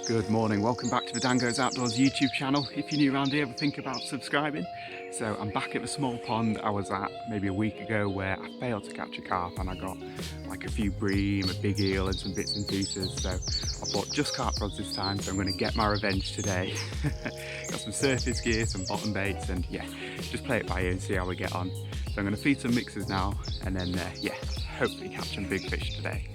Good morning, welcome back to the DanGoesOutdoors YouTube channel. If you're new around here, think about subscribing. So I'm back at the small pond I was at maybe a week ago where I failed to catch a carp and I got like a few bream, a big eel and some bits and pieces. So I bought just carp rods this time, so I'm going to get my revenge today. Got some surface gear, some bottom baits, and yeah, just play it by ear and see how we get on. So I'm going to feed some mixers now and then yeah, hopefully catch some big fish today.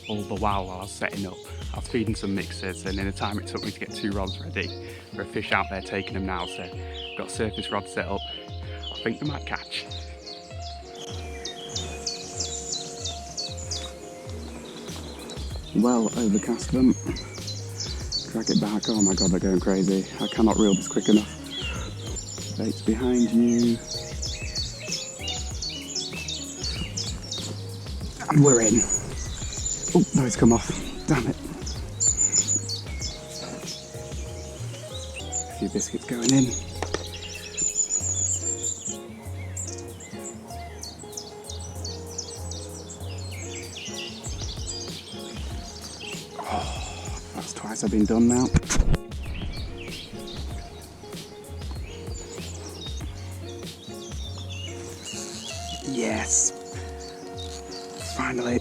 All the while I was setting up, I was feeding some mixers, and in the time it took me to get 2 rods ready for a fish out there taking them now, so got surface rod set up. I think they might catch. Well, overcast them, drag it back. Oh my god, they're going crazy. I cannot reel this quick enough. Bait's behind you. And we're in. Oh, no, it's come off. Damn it. A few biscuits going in. Oh, that's twice I've been done now. Yes. Finally.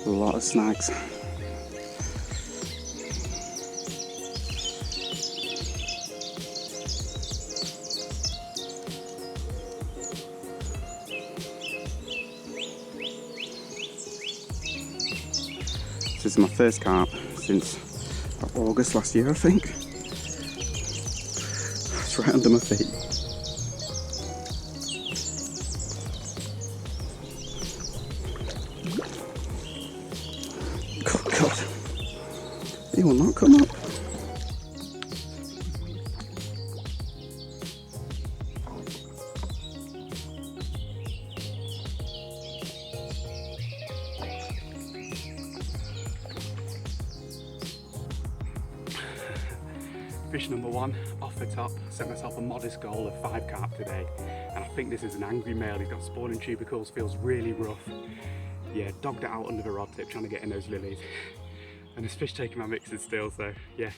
A lot of snags. This is my first carp since August last year, I think. It's right under my feet. Oh god, he will not come up. Fish number 1 off the top. Set myself a modest goal of 5 carp today, and I think this is an angry male. He's got spawning tubercles, feels really rough. Yeah, dogged it out under the rod tip trying to get in those lilies, and this fish taking my mixes still, so yeah,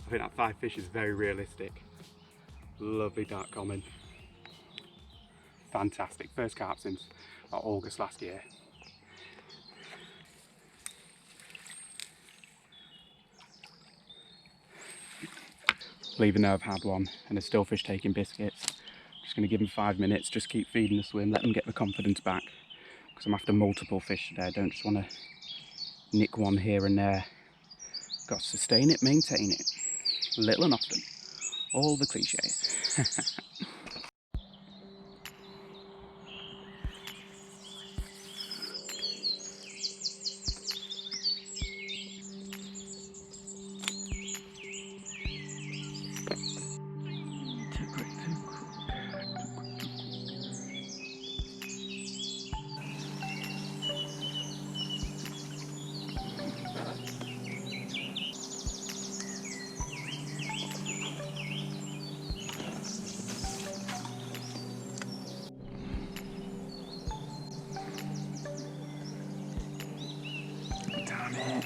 I think that 5 fish is very realistic. Lovely dark common. Fantastic, first carp since August last year. Even though I've had one and there's still fish taking biscuits, I'm just going to give them 5 minutes, just keep feeding the swim, let them get the confidence back, because I'm after multiple fish today. I don't just want to nick one here and there. Got to sustain it, maintain it, little and often, all the cliches. Damn it.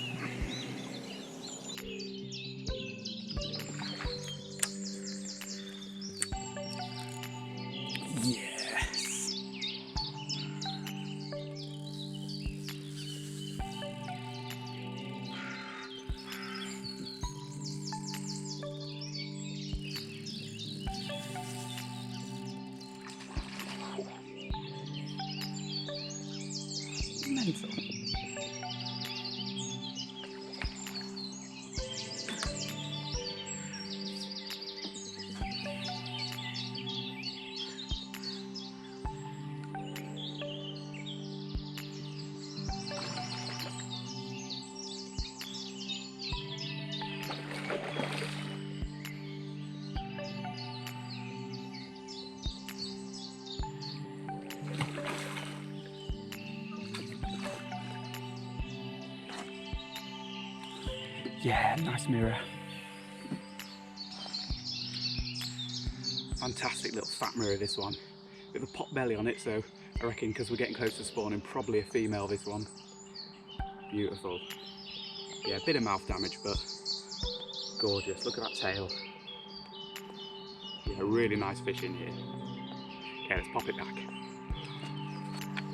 Yes. Mental. Yeah, nice mirror. Fantastic little fat mirror, this one. Bit of a pot belly on it, so I reckon because we're getting close to spawning, probably a female, this one. Beautiful. Yeah, a bit of mouth damage, but gorgeous. Look at that tail. Yeah, really nice fish in here. Okay, let's pop it back.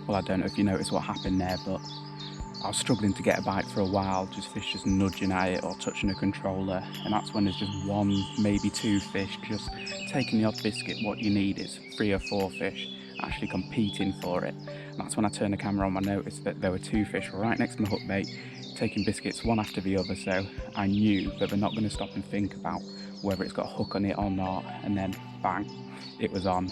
Well, I don't know if you noticed what happened there, but I was struggling to get a bite for a while, fish just nudging at it or touching a controller, and that's when there's just one, maybe two fish just taking the odd biscuit. What you need is 3 or 4 fish actually competing for it. And that's when I turned the camera on, I noticed that there were 2 fish right next to my hook bait, taking biscuits one after the other, so I knew that they're not going to stop and think about whether it's got a hook on it or not, and then bang, it was on.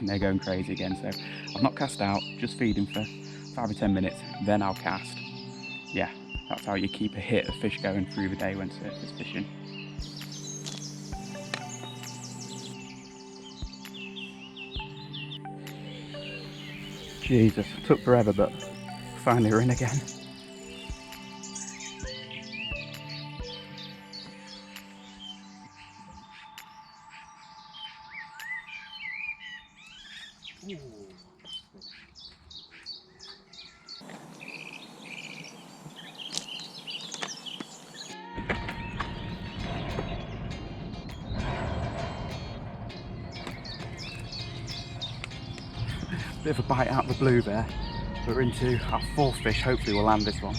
And they're going crazy again, so I've not cast out, just feeding for 5 or 10 minutes, then I'll cast. Yeah, that's how you keep a hit of fish going through the day when surface fishing. Jesus, it took forever, but finally we're in again. Ooh. Bit of a bite out of the blue there. We're into our 4th fish, hopefully we'll land this one.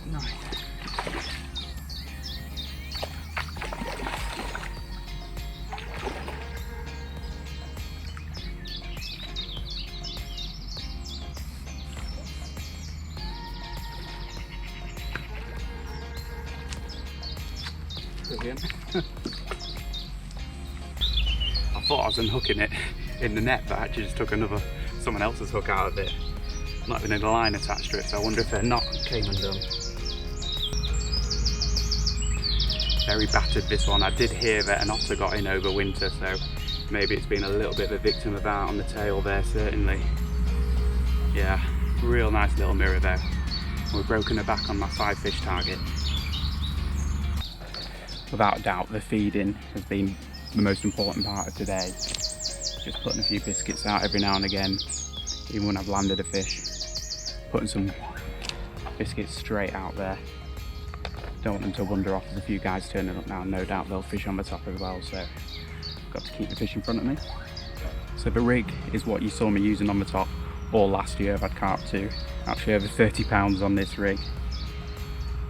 Nice. Brilliant. I thought I was unhooking it in the net, but I actually just took someone else's hook out of it. Not even a line attached to it, so I wonder if their knot came undone. Very battered, this one. I did hear that an otter got in over winter, so maybe it's been a little bit of a victim of that on the tail there, certainly. Yeah, real nice little mirror there. We've broken her back on my 5 fish target. Without a doubt, the feeding has been the most important part of today. Just putting a few biscuits out every now and again, even when I've landed a fish. Putting some biscuits straight out there. Don't want them to wander off. There's a few guys turning up now, no doubt they'll fish on the top as well, so I've got to keep the fish in front of me. So the rig is what you saw me using on the top all last year. I've had carp too. Actually over 30 pounds on this rig.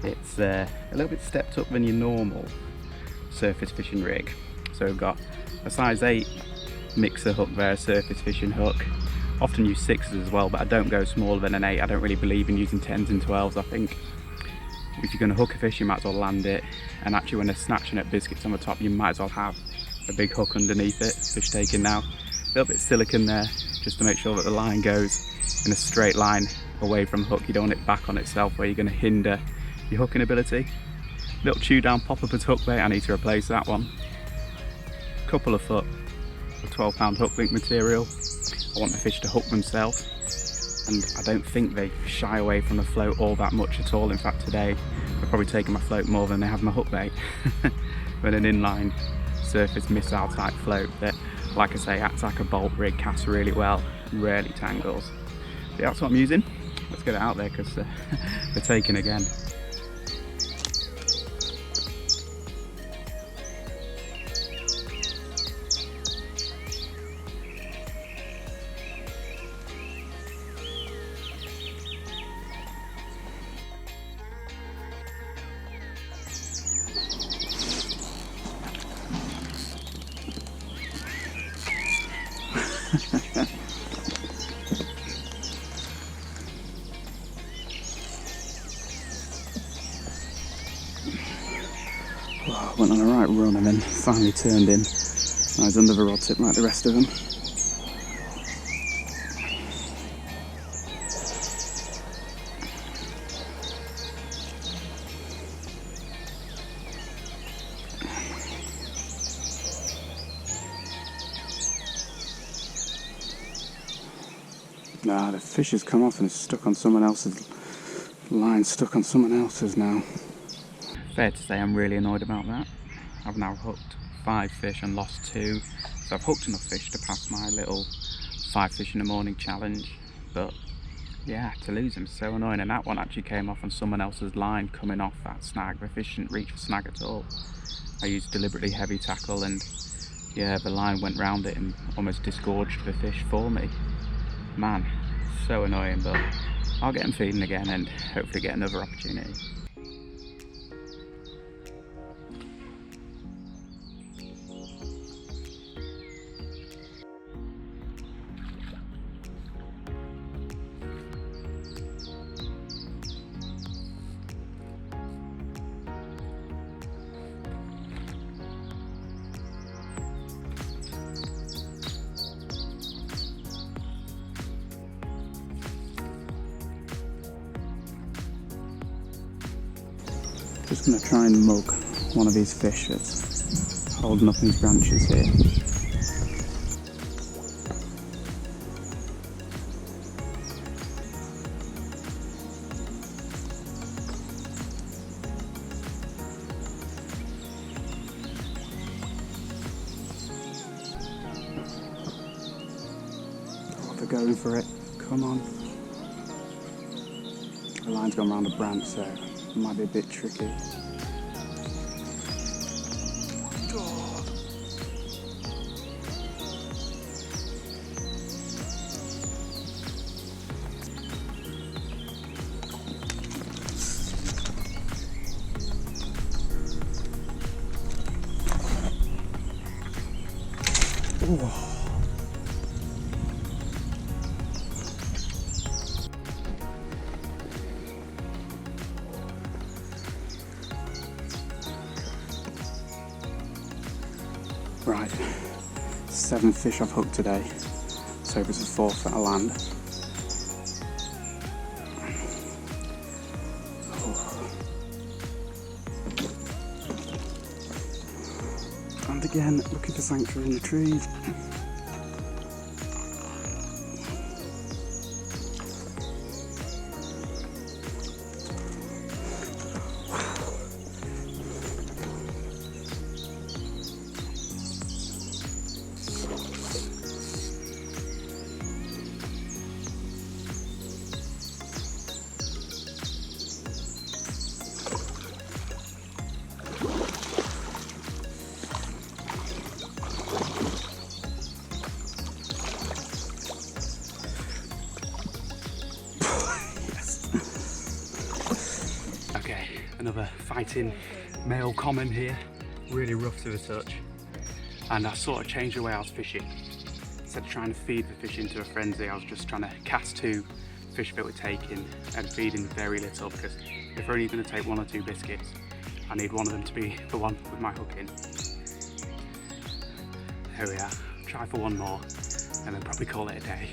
It's a little bit stepped up than your normal surface fishing rig. So we've got a size 8 mixer hook there, a surface fishing hook. Often use 6s as well, but I don't go smaller than an 8. I don't really believe in using 10s and 12s. I think if you're going to hook a fish, you might as well land it. And actually when they're snatching at biscuits on the top, you might as well have a big hook underneath it. Fish taking now. A little bit of silicone there, just to make sure that the line goes in a straight line away from the hook. You don't want it back on itself where you're going to hinder your hooking ability. Little chew down pop-up hook bait, I need to replace that one. Couple of foot of 12-pound hook link material. I want the fish to hook themselves, and I don't think they shy away from the float all that much at all. In fact, today they're probably taking my float more than they have my hook bait. With an inline surface missile type float that, like I say, acts like a bolt rig, casts really well, rarely tangles. But that's what I'm using. Let's get it out there because they're taking again. went on a right run and then finally turned in. I was under the rod tip like the rest of them. Nah, the fish has come off and stuck on someone else's line, stuck on someone else's now. Fair to say I'm really annoyed about that. I've now hooked 5 fish and lost 2. So I've hooked enough fish to pass my little 5 fish in the morning challenge. But yeah, to lose them is so annoying. And that one actually came off on someone else's line coming off that snag. The fish didn't reach the snag at all. I used deliberately heavy tackle and yeah, the line went round it and almost disgorged the fish for me. Man, so annoying, but I'll get them feeding again and hopefully get another opportunity. Just going to try and mug one of these fish that's holding up these branches here. Oh, they're going for it. Come on. The line's gone round a branch, so it might be a bit tricky. Oh. Right, 7 fish I've hooked today, so it's a 4th that I land. And again, looking for sanctuary in the trees. Okay, another fighting male common here, really rough to the touch. And I sort of changed the way I was fishing. Instead of trying to feed the fish into a frenzy, I was just trying to cast 2 fish that we're taking and feeding very little, because if we're only going to take 1 or 2 biscuits, I need one of them to be the one with my hook in. There we are, try for 1 more and then probably call it a day.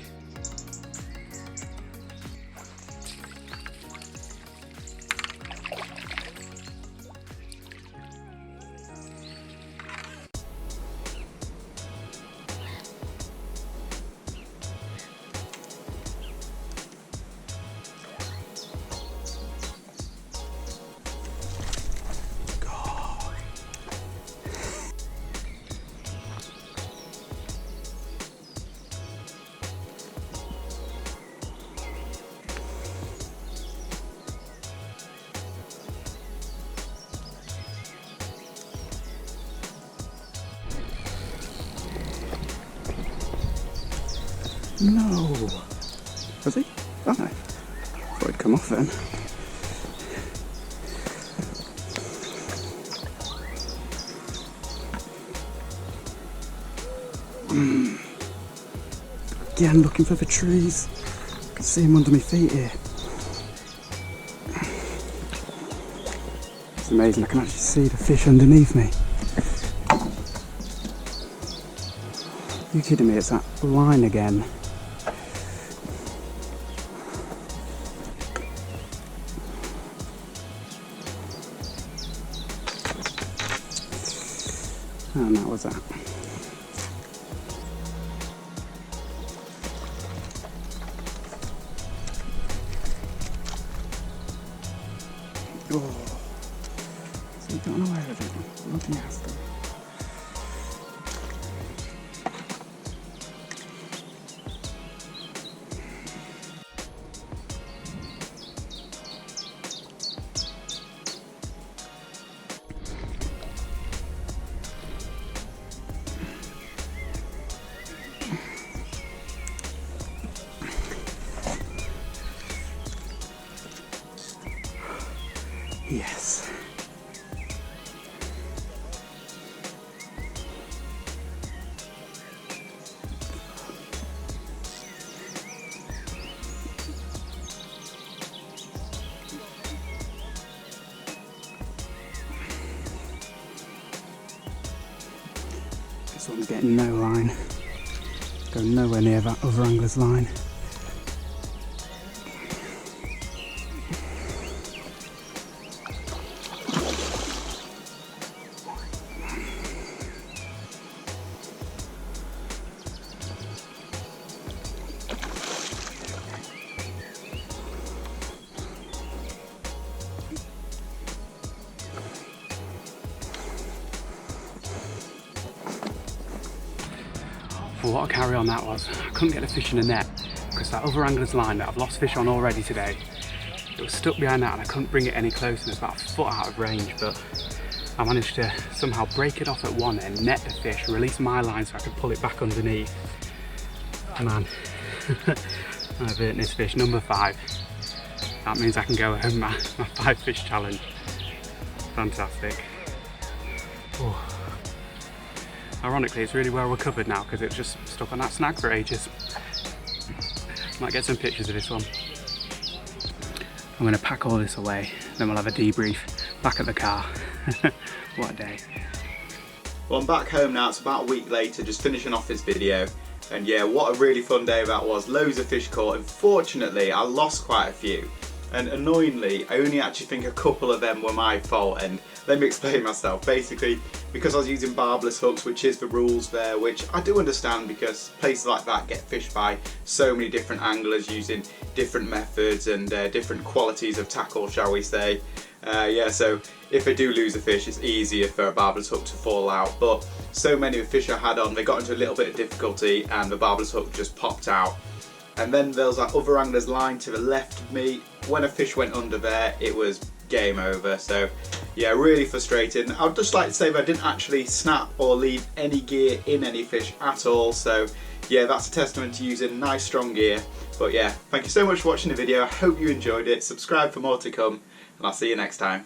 No! Was he? Oh no. Thought he'd come off then. Again, looking for the trees. I can see him under my feet here. It's amazing, I can actually see the fish underneath me. You kidding me? It's that line again. And that was that. Oh, so you got away with it. Nothing else though. Yes. This one's getting no line. Go nowhere near that other angler's line. Well, what a carry on that was. I couldn't get the fish in the net because that other angler's line that I've lost fish on already today, it was stuck behind that and I couldn't bring it any closer and it's about a foot out of range, but I managed to somehow break it off at one end, net the fish, release my line so I could pull it back underneath. Man, I've eaten this fish, number 5. That means I can go home my 5 fish challenge. Fantastic. Oh. Ironically, it's really well recovered now because it's just stuck on that snag for ages. Might get some pictures of this one. I'm going to pack all this away, then we'll have a debrief back at the car. What a day. Well, I'm back home now. It's about a week later, just finishing off this video. And yeah, what a really fun day that was. Loads of fish caught. Unfortunately, I lost quite a few. And annoyingly, I only actually think a couple of them were my fault, and let me explain myself. Basically, because I was using barbless hooks, which is the rules there, which I do understand because places like that get fished by so many different anglers using different methods and different qualities of tackle, shall we say. Yeah, so if I do lose a fish, it's easier for a barbless hook to fall out, but so many of the fish I had on, they got into a little bit of difficulty and the barbless hook just popped out. And then there was that other angler's line to the left of me. When a fish went under there, it was game over. So yeah, really frustrating. I'd just like to say that I didn't actually snap or leave any gear in any fish at all. So yeah, that's a testament to using nice strong gear. But yeah, thank you so much for watching the video. I hope you enjoyed it. Subscribe for more to come, and I'll see you next time.